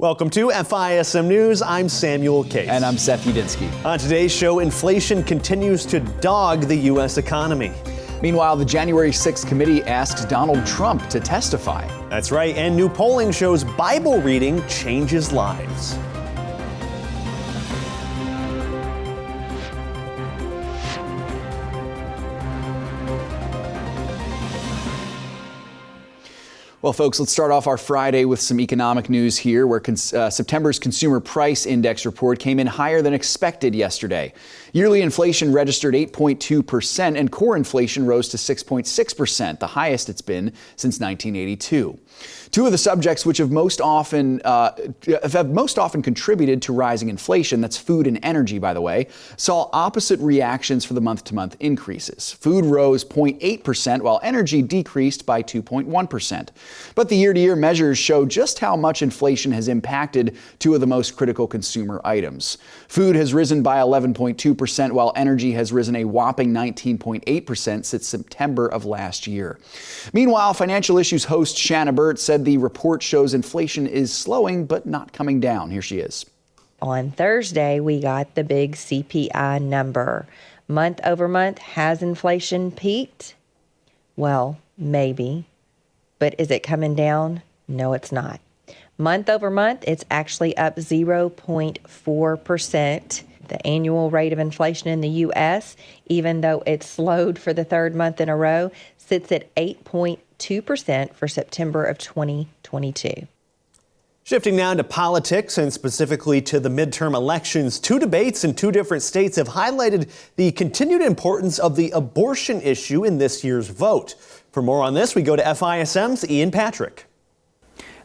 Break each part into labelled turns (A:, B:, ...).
A: Welcome to FISM News. I'm Samuel Case.
B: And I'm Seth Udinsky.
A: On today's show, inflation continues to dog the U.S. economy.
B: Meanwhile, the January 6th committee asked Donald Trump to testify.
A: That's right, and new polling shows Bible reading changes lives.
B: Well, folks, let's start off our Friday with some economic news here, where September's Consumer Price Index report came in higher than expected yesterday. Yearly inflation registered 8.2%, and core inflation rose to 6.6%, the highest it's been since 1982. Two of the subjects which have most often contributed to rising inflation, that's food and energy, by the way, saw opposite reactions for the month-to-month increases. Food rose 0.8%, while energy decreased by 2.1%. But the year-to-year measures show just how much inflation has impacted two of the most critical consumer items. Food has risen by 11.2%, while energy has risen a whopping 19.8% since September of last year. Meanwhile, Financial Issues host Shanna Burt said the report shows inflation is slowing but not coming down. Here she is.
C: On Thursday, we got the big CPI number. Month over month, has inflation peaked? Well, maybe. But is it coming down? No, it's not. Month over month, it's actually up 0.4%. The annual rate of inflation in the U.S., even though it slowed for the third month in a row, sits at 8.2% for September of 2022.
A: Shifting now to politics and specifically to the midterm elections, two debates in two different states have highlighted the continued importance of the abortion issue in this year's vote. For more on this, we go to FISM's Ian Patrick.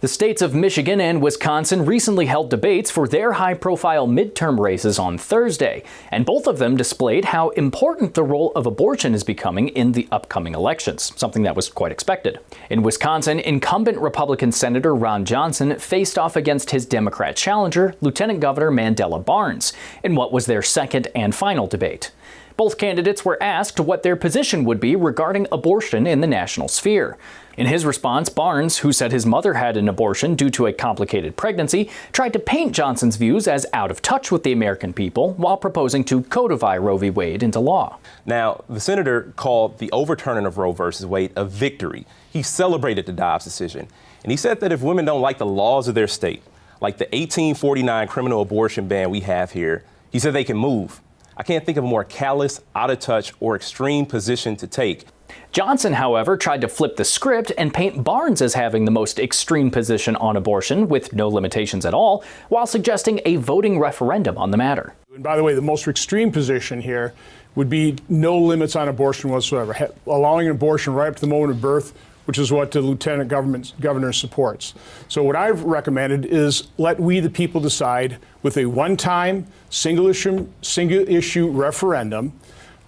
D: The states of Michigan and Wisconsin recently held debates for their high-profile midterm races on Thursday, and both of them displayed how important the role of abortion is becoming in the upcoming elections, something that was quite expected. In Wisconsin, incumbent Republican Senator Ron Johnson faced off against his Democrat challenger, Lieutenant Governor Mandela Barnes, in what was their second and final debate. Both candidates were asked what their position would be regarding abortion in the national sphere. In his response, Barnes, who said his mother had an abortion due to a complicated pregnancy, tried to paint Johnson's views as out of touch with the American people while proposing to codify Roe v. Wade into law.
E: Now, the senator called the overturning of Roe v. Wade a victory. He celebrated the Dobbs decision, and he said that if women don't like the laws of their state, like the 1849 criminal abortion ban we have here, he said they can move. I can't think of a more callous, out of touch, or extreme position to take.
D: Johnson, however, tried to flip the script and paint Barnes as having the most extreme position on abortion with no limitations at all, while suggesting a voting referendum on the matter.
F: And by the way, the most extreme position here would be no limits on abortion whatsoever, allowing an abortion right up to the moment of birth, which is what the lieutenant governor supports. So what I've recommended is let we the people decide with a one-time single issue referendum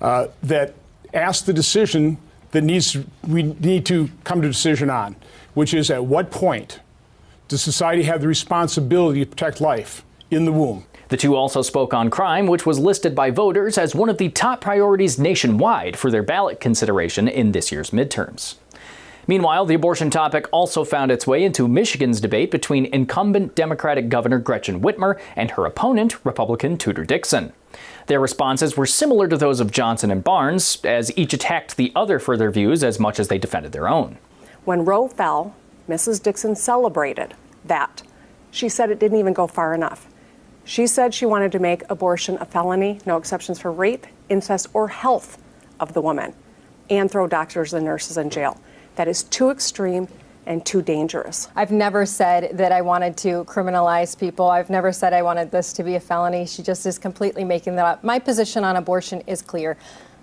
F: that asks the decision that we need to come to a decision on, which is at what point does society have the responsibility to protect life in the womb?
D: The two also spoke on crime, which was listed by voters as one of the top priorities nationwide for their ballot consideration in this year's midterms. Meanwhile, the abortion topic also found its way into Michigan's debate between incumbent Democratic Governor Gretchen Whitmer and her opponent, Republican Tudor Dixon. Their responses were similar to those of Johnson and Barnes, as each attacked the other for their views as much as they defended their own.
G: When Roe fell, Mrs. Dixon celebrated that. She said it didn't even go far enough. She said she wanted to make abortion a felony, no exceptions for rape, incest, or health of the woman, and throw doctors and nurses in jail. That is too extreme and too dangerous.
H: I've never said that I wanted to criminalize people. I've never said I wanted this to be a felony. She just is completely making that up. My position on abortion is clear.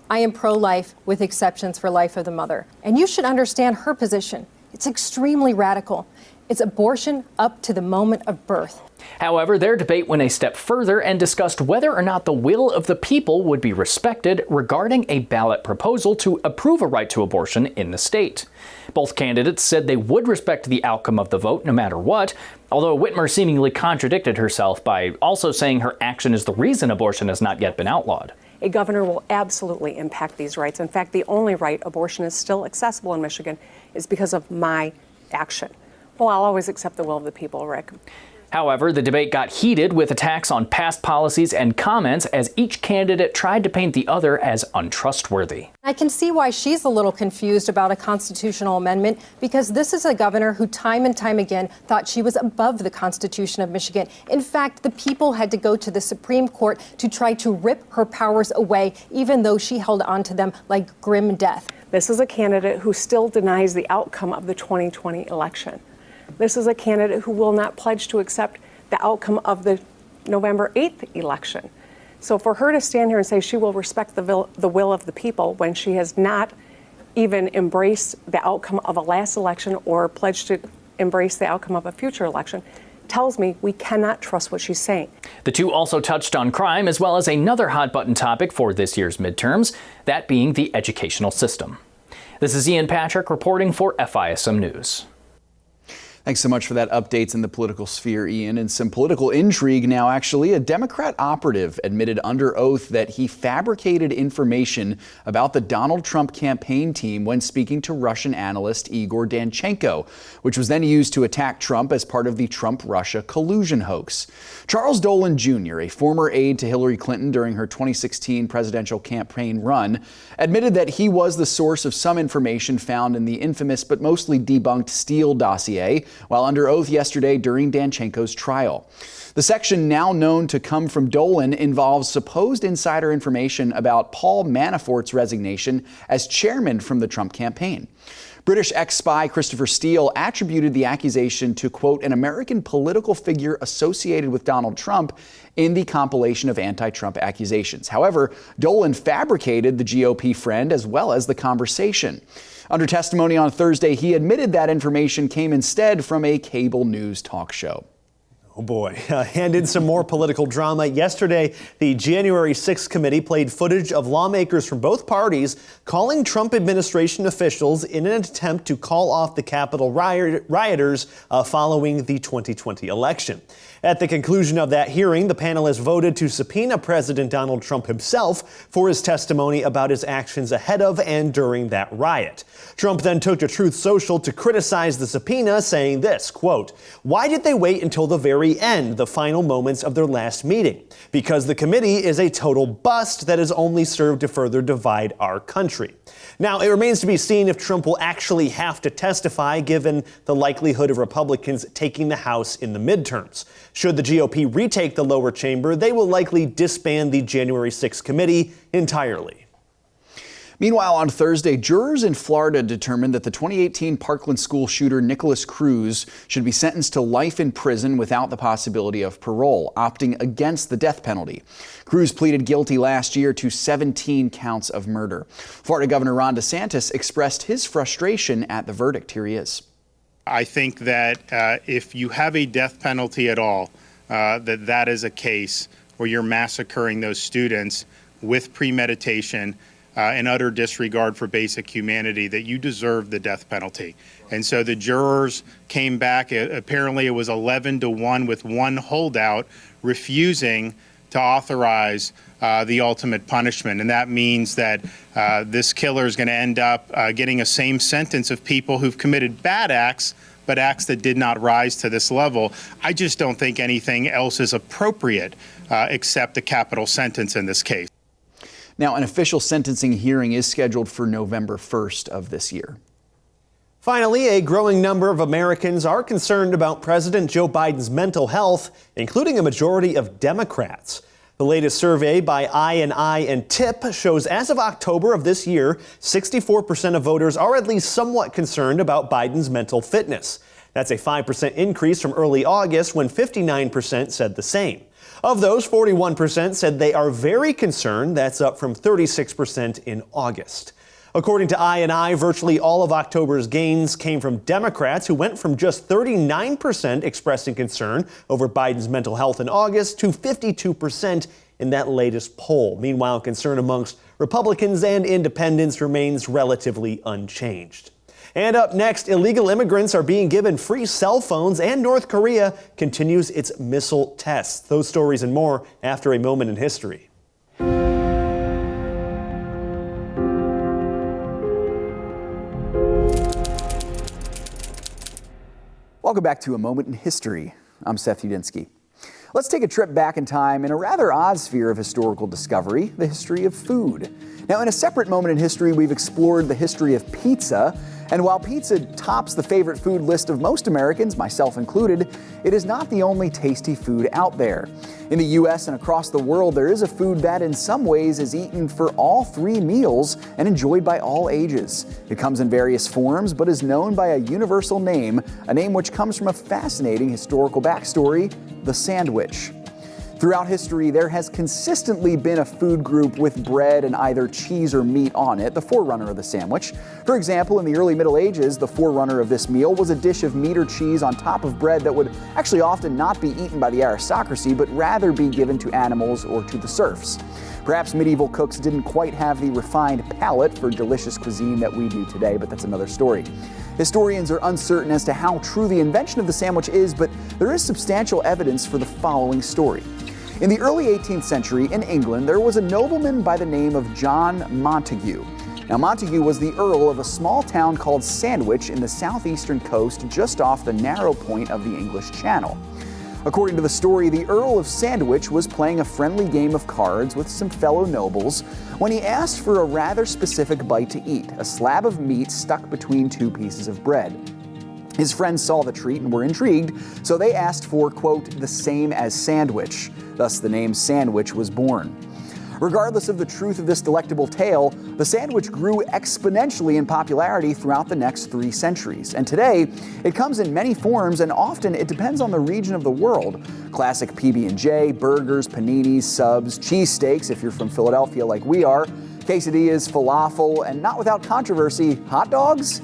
H: I am pro-life with exceptions for life of the mother. And you should understand her position. It's extremely radical. It's abortion up to the moment of birth.
D: However, their debate went a step further and discussed whether or not the will of the people would be respected regarding a ballot proposal to approve a right to abortion in the state. Both candidates said they would respect the outcome of the vote no matter what, although Whitmer seemingly contradicted herself by also saying her action is the reason abortion has not yet been outlawed.
G: A governor will absolutely impact these rights. In fact, the only right abortion is still accessible in Michigan is because of my action. Well, I'll always accept the will of the people, Rick.
D: However, the debate got heated with attacks on past policies and comments as each candidate tried to paint the other as untrustworthy.
H: I can see why she's a little confused about a constitutional amendment, because this is a governor who time and time again thought she was above the Constitution of Michigan. In fact, the people had to go to the Supreme Court to try to rip her powers away, even though she held on to them like grim death.
G: This is a candidate who still denies the outcome of the 2020 election. This is a candidate who will not pledge to accept the outcome of the November 8th election. So for her to stand here and say she will respect the will of the people when she has not even embraced the outcome of a last election or pledged to embrace the outcome of a future election tells me we cannot trust what she's saying.
D: The two also touched on crime as well as another hot-button topic for this year's midterms, that being the educational system. This is Ian Patrick reporting for FISM News.
B: Thanks so much for that updates in the political sphere, Ian. And some political intrigue now, actually. A Democrat operative admitted under oath that he fabricated information about the Donald Trump campaign team when speaking to Russian analyst Igor Danchenko, which was then used to attack Trump as part of the Trump-Russia collusion hoax. Charles Dolan Jr., a former aide to Hillary Clinton during her 2016 presidential campaign run, admitted that he was the source of some information found in the infamous but mostly debunked Steele dossier, while under oath yesterday during Danchenko's trial. The section, now known to come from Dolan, involves supposed insider information about Paul Manafort's resignation as chairman from the Trump campaign. British ex-spy Christopher Steele attributed the accusation to, quote, an American political figure associated with Donald Trump in the compilation of anti-Trump accusations. However, Dolan fabricated the GOP friend as well as the conversation. Under testimony on Thursday, he admitted that information came instead from a cable news talk show.
A: Oh boy. And in some more political drama, yesterday, the January 6th committee played footage of lawmakers from both parties calling Trump administration officials in an attempt to call off the Capitol rioters following the 2020 election. At the conclusion of that hearing, the panelists voted to subpoena President Donald Trump himself for his testimony about his actions ahead of and during that riot. Trump then took to Truth Social to criticize the subpoena, saying this, quote, why did they wait until the very end, the final moments of their last meeting? Because the committee is a total bust that has only served to further divide our country. Now, it remains to be seen if Trump will actually have to testify, given the likelihood of Republicans taking the House in the midterms. Should the GOP retake the lower chamber, they will likely disband the January 6th committee entirely.
B: Meanwhile, on Thursday, jurors in Florida determined that the 2018 Parkland school shooter Nicholas Cruz should be sentenced to life in prison without the possibility of parole, opting against the death penalty. Cruz pleaded guilty last year to 17 counts of murder. Florida Governor Ron DeSantis expressed his frustration at the verdict. Here he is.
I: I think that if you have a death penalty at all, that is a case where you're massacring those students with premeditation and utter disregard for basic humanity, that you deserve the death penalty. And so the jurors came back, apparently it was 11-1 with one holdout refusing to authorize the ultimate punishment. And that means that this killer is going to end up getting a same sentence of people who've committed bad acts, but acts that did not rise to this level. I just don't think anything else is appropriate except a capital sentence in this case.
B: Now, an official sentencing hearing is scheduled for November 1st of this year.
A: Finally, a growing number of Americans are concerned about President Joe Biden's mental health, including a majority of Democrats. The latest survey by I&I and TIP shows as of October of this year, 64% of voters are at least somewhat concerned about Biden's mental fitness. That's a 5% increase from early August, when 59% said the same. Of those, 41% said they are very concerned. That's up from 36% in August. According to I&I, virtually all of October's gains came from Democrats, who went from just 39% expressing concern over Biden's mental health in August to 52% in that latest poll. Meanwhile, concern amongst Republicans and independents remains relatively unchanged. And up next, illegal immigrants are being given free cell phones, and North Korea continues its missile tests. Those stories and more after a moment in history.
B: Welcome back to A Moment in History. I'm Seth Udinsky. Let's take a trip back in time in a rather odd sphere of historical discovery, the history of food. Now, in a separate moment in history, we've explored the history of pizza. And while pizza tops the favorite food list of most Americans, myself included, it is not the only tasty food out there. In the U.S. and across the world, there is a food that in some ways is eaten for all 3 meals and enjoyed by all ages. It comes in various forms, but is known by a universal name, a name which comes from a fascinating historical backstory, the sandwich. Throughout history, there has consistently been a food group with bread and either cheese or meat on it, the forerunner of the sandwich. For example, in the early Middle Ages, the forerunner of this meal was a dish of meat or cheese on top of bread that would actually often not be eaten by the aristocracy, but rather be given to animals or to the serfs. Perhaps medieval cooks didn't quite have the refined palate for delicious cuisine that we do today, but that's another story. Historians are uncertain as to how true the invention of the sandwich is, but there is substantial evidence for the following story. In the early 18th century in England, there was a nobleman by the name of John Montagu. Now, Montagu was the earl of a small town called Sandwich in the southeastern coast, just off the narrow point of the English Channel. According to the story, the Earl of Sandwich was playing a friendly game of cards with some fellow nobles when he asked for a rather specific bite to eat, a slab of meat stuck between 2 pieces of bread. His friends saw the treat and were intrigued, so they asked for, quote, the same as sandwich. Thus, the name sandwich was born. Regardless of the truth of this delectable tale, the sandwich grew exponentially in popularity throughout the next 3 centuries. And today, it comes in many forms, and often it depends on the region of the world. Classic PB&J, burgers, paninis, subs, cheesesteaks if you're from Philadelphia like we are, quesadillas, falafel, and not without controversy, hot dogs?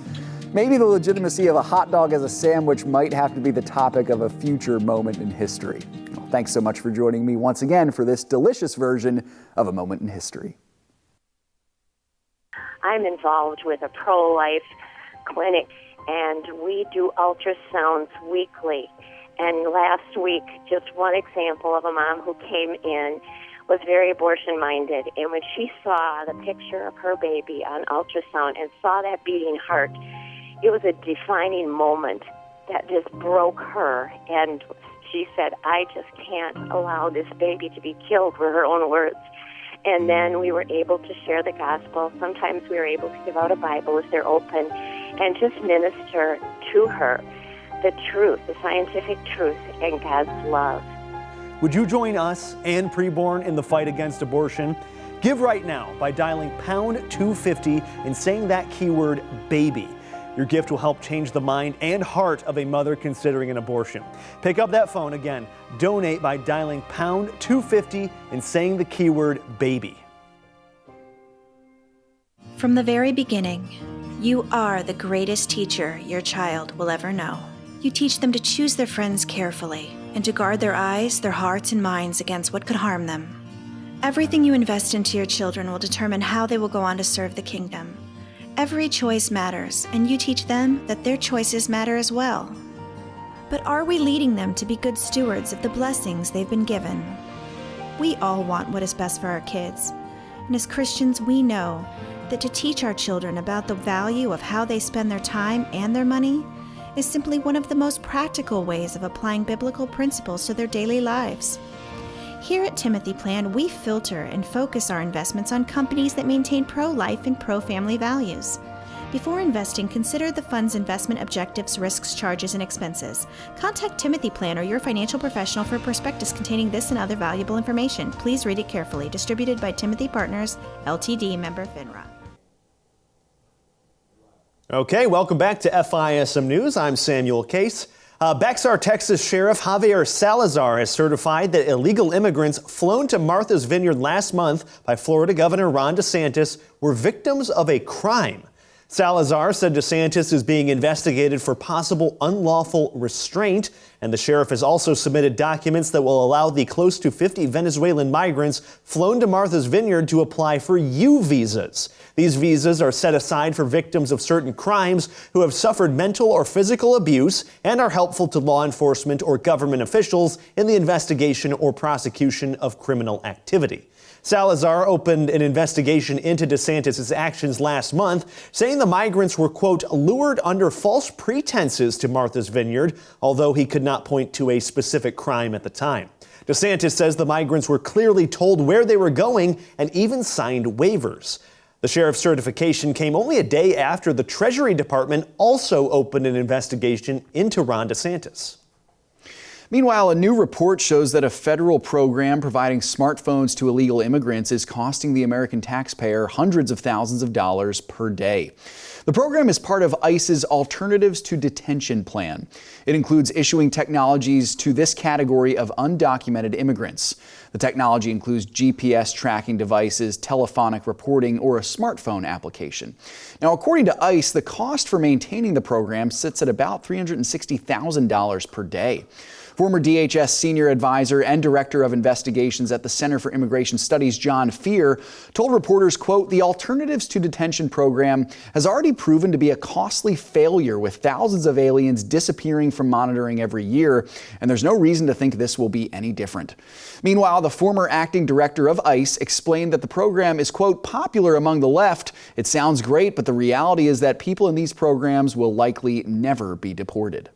B: Maybe the legitimacy of a hot dog as a sandwich might have to be the topic of a future moment in history. Well, thanks so much for joining me once again for this delicious version of A Moment in History.
J: I'm involved with a pro-life clinic, and we do ultrasounds weekly. And last week, just one example of a mom who came in was very abortion-minded, and when she saw the picture of her baby on ultrasound and saw that beating heart, it was a defining moment that just broke her, and she said, I just can't allow this baby to be killed, were her own words. And then we were able to share the gospel. Sometimes we were able to give out a Bible if they're open and just minister to her the truth, the scientific truth, and God's love.
A: Would you join us and Preborn in the fight against abortion? Give right now by dialing pound 250 and saying that keyword baby. Your gift will help change the mind and heart of a mother considering an abortion. Pick up that phone again. Donate by dialing pound 250 and saying the keyword baby.
K: From the very beginning, you are the greatest teacher your child will ever know. You teach them to choose their friends carefully and to guard their eyes, their hearts, and minds against what could harm them. Everything you invest into your children will determine how they will go on to serve the kingdom. Every choice matters, and you teach them that their choices matter as well. But are we leading them to be good stewards of the blessings they've been given? We all want what is best for our kids, and as Christians, we know that to teach our children about the value of how they spend their time and their money is simply one of the most practical ways of applying biblical principles to their daily lives. Here at Timothy Plan, we filter and focus our investments on companies that maintain pro-life and pro-family values. Before investing, consider the fund's investment objectives, risks, charges, and expenses. Contact Timothy Plan or your financial professional for a prospectus containing this and other valuable information. Please read it carefully. Distributed by Timothy Partners, Ltd., member FINRA.
A: Okay, welcome back to FISM News. I'm Samuel Case. Bexar, Texas Sheriff Javier Salazar has certified that illegal immigrants flown to Martha's Vineyard last month by Florida Governor Ron DeSantis were victims of a crime. Salazar said DeSantis is being investigated for possible unlawful restraint, and the sheriff has also submitted documents that will allow the close to 50 Venezuelan migrants flown to Martha's Vineyard to apply for U visas. These visas are set aside for victims of certain crimes who have suffered mental or physical abuse and are helpful to law enforcement or government officials in the investigation or prosecution of criminal activity. Salazar opened an investigation into DeSantis' actions last month, saying the migrants were, quote, lured under false pretenses to Martha's Vineyard, although he could not not point to a specific crime at the time. DeSantis says the migrants were clearly told where they were going and even signed waivers. The sheriff's certification came only a day after the Treasury Department also opened an investigation into Ron DeSantis.
B: Meanwhile, a new report shows that a federal program providing smartphones to illegal immigrants is costing the American taxpayer hundreds of thousands of dollars per day. The program is part of ICE's Alternatives to Detention plan. It includes issuing technologies to this category of undocumented immigrants. The technology includes GPS tracking devices, telephonic reporting, or a smartphone application. Now, according to ICE, the cost for maintaining the program sits at about $360,000 per day. Former DHS senior advisor and director of investigations at the Center for Immigration Studies, John Fear, told reporters, quote, "The Alternatives to Detention program has already proven to be a costly failure, with thousands of aliens disappearing from monitoring every year, and there's no reason to think this will be any different." Meanwhile, the former acting director of ICE explained that the program is, quote, "popular among the left. It sounds great, but the reality is that people in these programs will likely never be deported."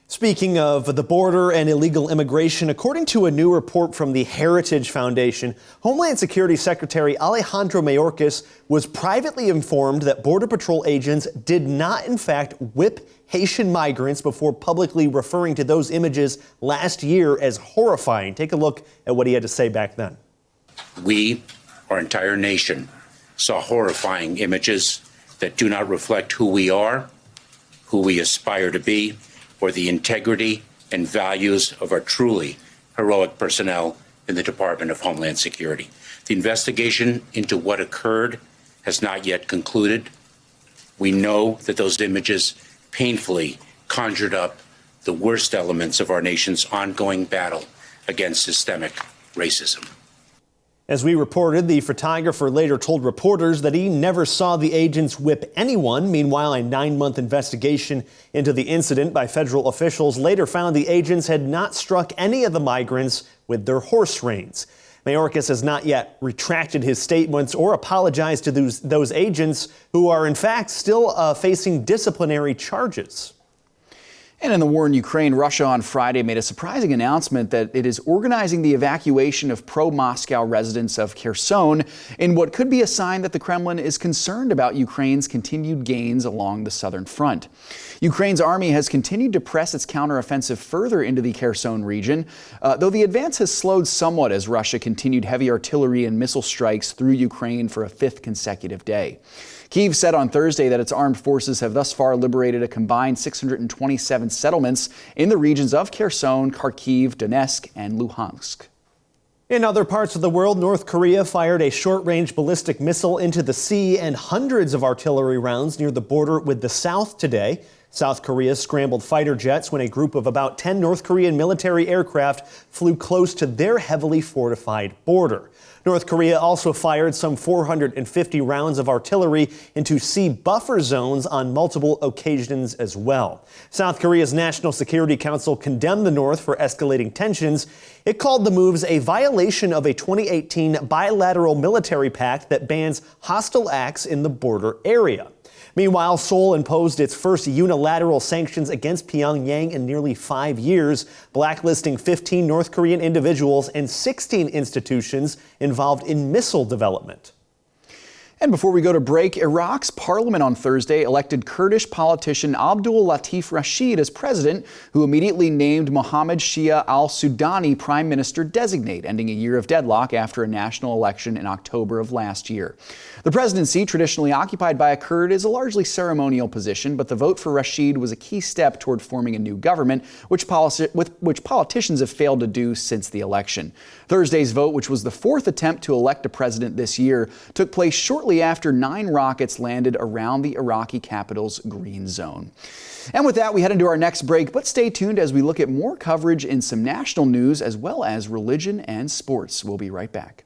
A: Speaking of the border and illegal immigration, according to a new report from the Heritage Foundation, Homeland Security Secretary Alejandro Mayorkas was privately informed that Border Patrol agents did not, in fact, whip Haitian migrants before publicly referring to those images last year as horrifying. Take a look at what he had to say back then.
L: We, our entire nation, saw horrifying images that do not reflect who we are, who we aspire to be, or the integrity and values of our truly heroic personnel in the Department of Homeland Security. The investigation into what occurred has not yet concluded. We know that those images painfully conjured up the worst elements of our nation's ongoing battle against systemic racism.
A: As we reported, the photographer later told reporters that he never saw the agents whip anyone. Meanwhile, a 9-month investigation into the incident by federal officials later found the agents had not struck any of the migrants with their horse reins. Mayorkas has not yet retracted his statements or apologized to those agents, who are in fact still facing disciplinary charges.
B: And in the war in Ukraine, Russia on Friday made a surprising announcement that it is organizing the evacuation of pro-Moscow residents of Kherson in what could be a sign that the Kremlin is concerned about Ukraine's continued gains along the southern front. Ukraine's army has continued to press its counteroffensive further into the Kherson region, though the advance has slowed somewhat as Russia continued heavy artillery and missile strikes through Ukraine for a 5th consecutive day. Kyiv said on Thursday that its armed forces have thus far liberated a combined 627 settlements in the regions of Kherson, Kharkiv, Donetsk, and Luhansk.
A: In other parts of the world, North Korea fired a short-range ballistic missile into the sea and hundreds of artillery rounds near the border with the South today. South Korea scrambled fighter jets when a group of about 10 North Korean military aircraft flew close to their heavily fortified border. North Korea also fired some 450 rounds of artillery into sea buffer zones on multiple occasions as well. South Korea's National Security Council condemned the North for escalating tensions. It called the moves a violation of a 2018 bilateral military pact that bans hostile acts in the border area. Meanwhile, Seoul imposed its first unilateral sanctions against Pyongyang in nearly 5 years, blacklisting 15 North Korean individuals and 16 institutions involved in missile development.
B: And before we go to break, Iraq's parliament on Thursday elected Kurdish politician Abdul Latif Rashid as president, who immediately named Mohammed Shia al-Sudani prime minister designate, ending a year of deadlock after a national election in October of last year. The presidency, traditionally occupied by a Kurd, is a largely ceremonial position, but the vote for Rashid was a key step toward forming a new government, which politicians have failed to do since the election. Thursday's vote, which was the 4th attempt to elect a president this year, took place shortly after 9 rockets landed around the Iraqi capital's green zone. And with that, we head into our next break, but stay tuned as we look at more coverage in some national news as well as religion and sports. We'll be right back.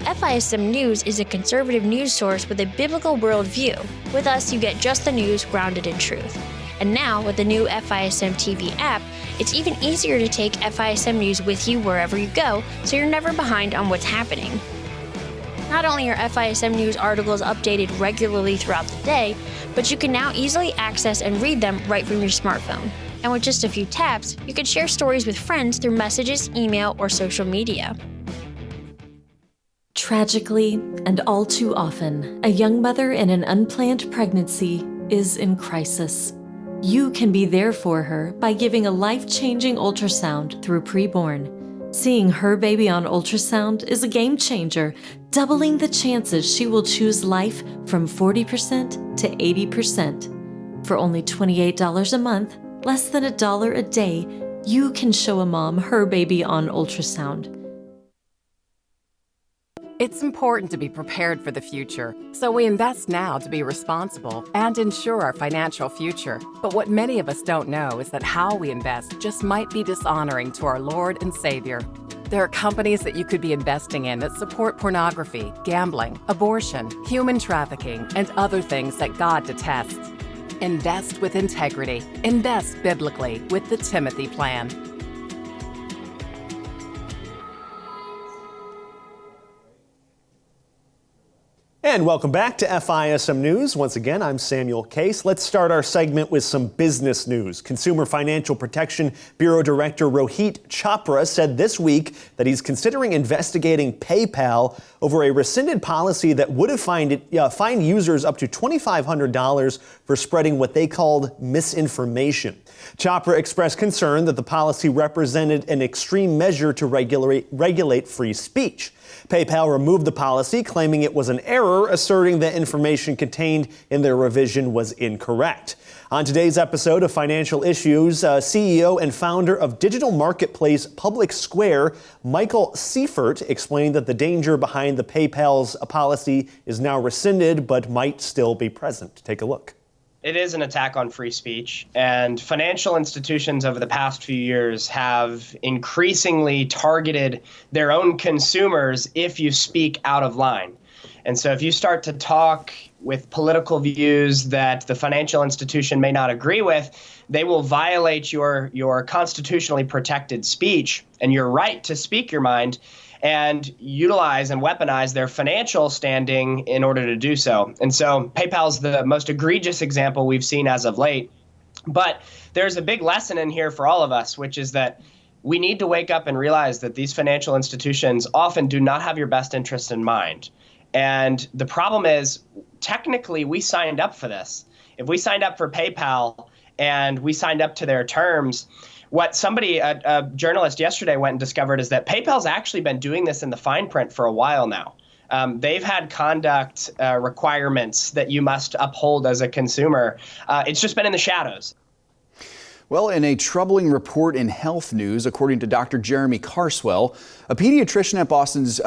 M: FISM News is a conservative news source with a biblical worldview. With us, you get just the news grounded in truth. And now, with the new FISM TV app, it's even easier to take FISM News with you wherever you go, so you're never behind on what's happening. Not only are FISM News articles updated regularly throughout the day, but you can now easily access and read them right from your smartphone. And with just a few taps, you can share stories with friends through messages, email, or social media.
N: Tragically, and all too often, a young mother in an unplanned pregnancy is in crisis. You can be there for her by giving a life-changing ultrasound through preborn. Seeing her baby on ultrasound is a game changer, doubling the chances she will choose life from 40% to 80%. For only $28 a month, less than $1 a day, you can show a mom her baby on ultrasound.
O: It's important to be prepared for the future, so we invest now to be responsible and ensure our financial future. But what many of us don't know is that how we invest just might be dishonoring to our Lord and Savior. There are companies that you could be investing in that support pornography, gambling, abortion, human trafficking, and other things that God detests. Invest with integrity. Invest biblically with the Timothy Plan.
A: And welcome back to FISM News. Once again, I'm Samuel Case. Let's start our segment with some business news. Consumer Financial Protection Bureau Director Rohit Chopra said this week that he's considering investigating PayPal over a rescinded policy that would have fined users up to $2,500 for spreading what they called misinformation. Chopra expressed concern that the policy represented an extreme measure to regulate free speech. PayPal removed the policy, claiming it was an error, asserting that information contained in their revision was incorrect. On today's episode of Financial Issues, CEO and founder of digital marketplace Public Square, Michael Seifert, explained that the danger behind the PayPal's policy is now rescinded but might still be present. Take a look.
P: It is an attack on free speech, and financial institutions over the past few years have increasingly targeted their own consumers if you speak out of line. And so if you start to talk with political views that the financial institution may not agree with, they will violate your constitutionally protected speech and your right to speak your mind, and utilize and weaponize their financial standing in order to do so. And so PayPal's the most egregious example we've seen as of late. But there's a big lesson in here for all of us, which is that we need to wake up and realize that these financial institutions often do not have your best interests in mind. And the problem is, technically, we signed up for this. If we signed up for PayPal and we signed up to their terms, what a journalist yesterday went and discovered is that PayPal's actually been doing this in the fine print for a while now. They've had conduct requirements that you must uphold as a consumer. It's just been in the shadows.
B: Well, in a troubling report in Health News, according to Dr. Jeremy Carswell, a pediatrician at Boston's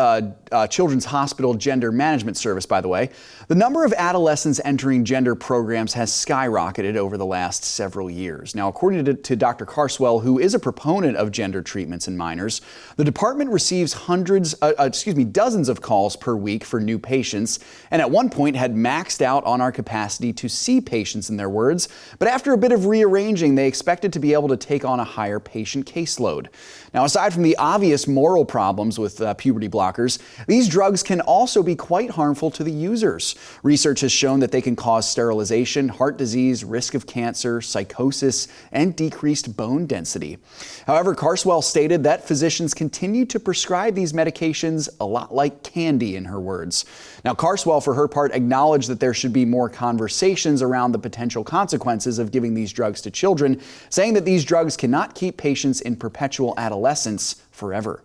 B: Children's Hospital Gender Management Service, by the way, the number of adolescents entering gender programs has skyrocketed over the last several years. Now, according to Dr. Carswell, who is a proponent of gender treatments in minors, the department receives dozens of calls per week for new patients, and at one point had maxed out on our capacity to see patients, in their words. But after a bit of rearranging, they expected to be able to take on a higher patient caseload. Now, aside from the obvious moral problems with puberty blockers, these drugs can also be quite harmful to the users. Research has shown that they can cause sterilization, heart disease, risk of cancer, psychosis, and decreased bone density. However, Carswell stated that physicians continue to prescribe these medications a lot like candy, in her words. Now, Carswell, for her part, acknowledged that there should be more conversations around the potential consequences of giving these drugs to children, saying that these drugs cannot keep patients in perpetual adolescence forever.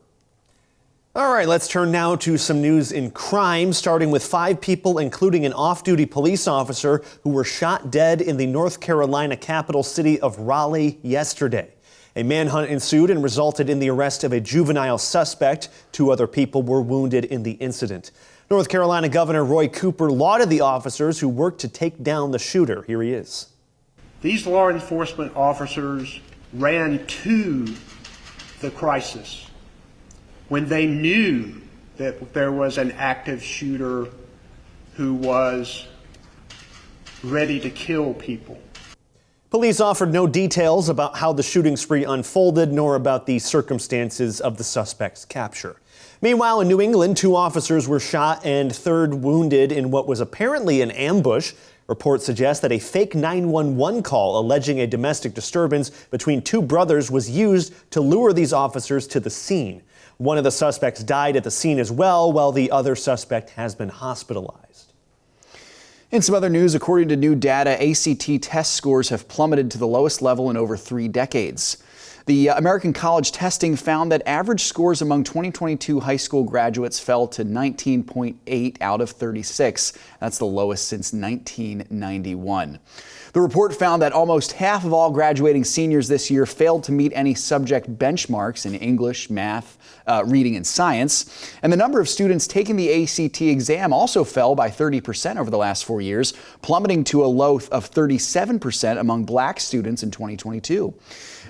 A: All right, let's turn now to some news in crime, starting with 5 people, including an off-duty police officer, who were shot dead in the North Carolina capital city of Raleigh yesterday. A manhunt ensued and resulted in the arrest of a juvenile suspect. 2 other people were wounded in the incident. North Carolina Governor Roy Cooper lauded the officers who worked to take down the shooter. Here he is.
Q: These law enforcement officers ran to the crisis when they knew that there was an active shooter who was ready to kill people.
A: Police offered no details about how the shooting spree unfolded, nor about the circumstances of the suspect's capture. Meanwhile, in New England, 2 officers were shot and 3rd wounded in what was apparently an ambush. Reports suggest that a fake 911 call alleging a domestic disturbance between 2 brothers was used to lure these officers to the scene. One of the suspects died at the scene as well, while the other suspect has been hospitalized.
B: In some other news, according to new data, ACT test scores have plummeted to the lowest level in over 3 decades. The American College testing found that average scores among 2022 high school graduates fell to 19.8 out of 36. That's the lowest since 1991. The report found that almost half of all graduating seniors this year failed to meet any subject benchmarks in English, math, reading, and science. And the number of students taking the ACT exam also fell by 30% over the last 4 years, plummeting to a low of 37% among black students in 2022.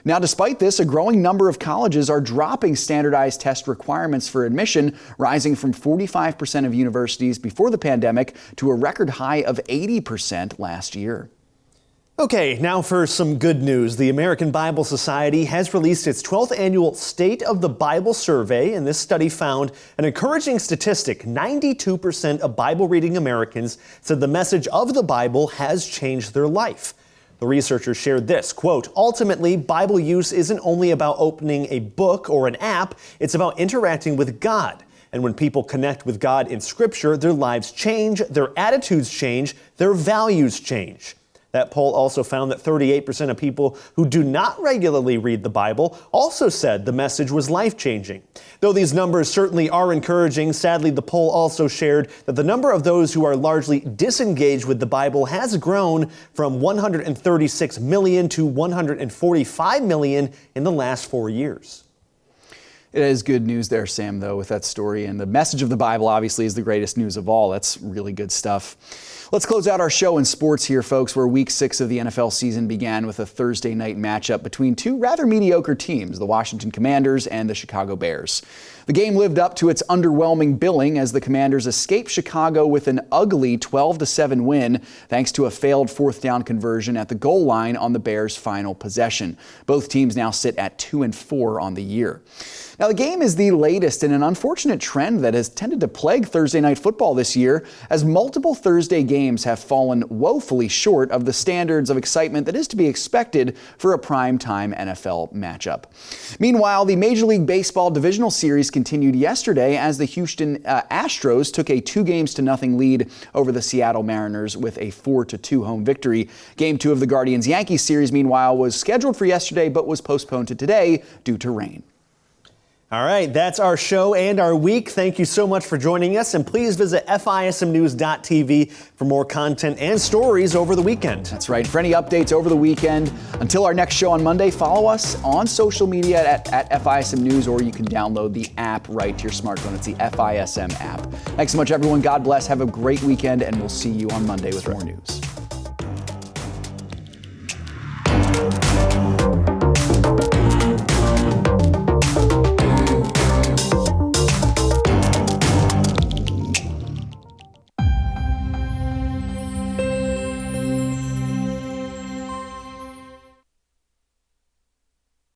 B: Now, despite this, a growing number of colleges are dropping standardized test requirements for admission, rising from 45% of universities before the pandemic to a record high of 80% last year.
A: Okay, now for some good news. The American Bible Society has released its 12th annual State of the Bible Survey, and this study found an encouraging statistic. 92% of Bible-reading Americans said the message of the Bible has changed their life. The researchers shared this, quote, "Ultimately, Bible use isn't only about opening a book or an app, it's about interacting with God. And when people connect with God in Scripture, their lives change, their attitudes change, their values change." That poll also found that 38% of people who do not regularly read the Bible also said the message was life-changing. Though these numbers certainly are encouraging, sadly the poll also shared that the number of those who are largely disengaged with the Bible has grown from 136 million to 145 million in the last 4 years.
B: It is good news there, Sam, though, with that story. And the message of the Bible, obviously, is the greatest news of all. That's really good stuff. Let's close out our show in sports here, folks, where Week 6 of the NFL season began with a Thursday night matchup between 2 rather mediocre teams, the Washington Commanders and the Chicago Bears. The game lived up to its underwhelming billing as the Commanders escaped Chicago with an ugly 12-7 win, thanks to a failed 4th down conversion at the goal line on the Bears' final possession. Both teams now sit at 2-4 on the year. Now, the game is the latest in an unfortunate trend that has tended to plague Thursday night football this year, as multiple Thursday games have fallen woefully short of the standards of excitement that is to be expected for a primetime NFL matchup. Meanwhile, the Major League Baseball divisional series continued yesterday as the Houston Astros took a 2-0 lead over the Seattle Mariners with a 4-2 home victory. Game 2 of the Guardians-Yankees series, meanwhile, was scheduled for yesterday but was postponed to today due to rain.
A: All right, that's our show and our week. Thank you so much for joining us, and please visit FISMnews.tv for more content and stories over the weekend.
B: That's right. For any updates over the weekend, until our next show on Monday, follow us on social media at FISM News, or you can download the app right to your smartphone. It's the FISM app. Thanks so much, everyone. God bless. Have a great weekend, and we'll see you on Monday with more news.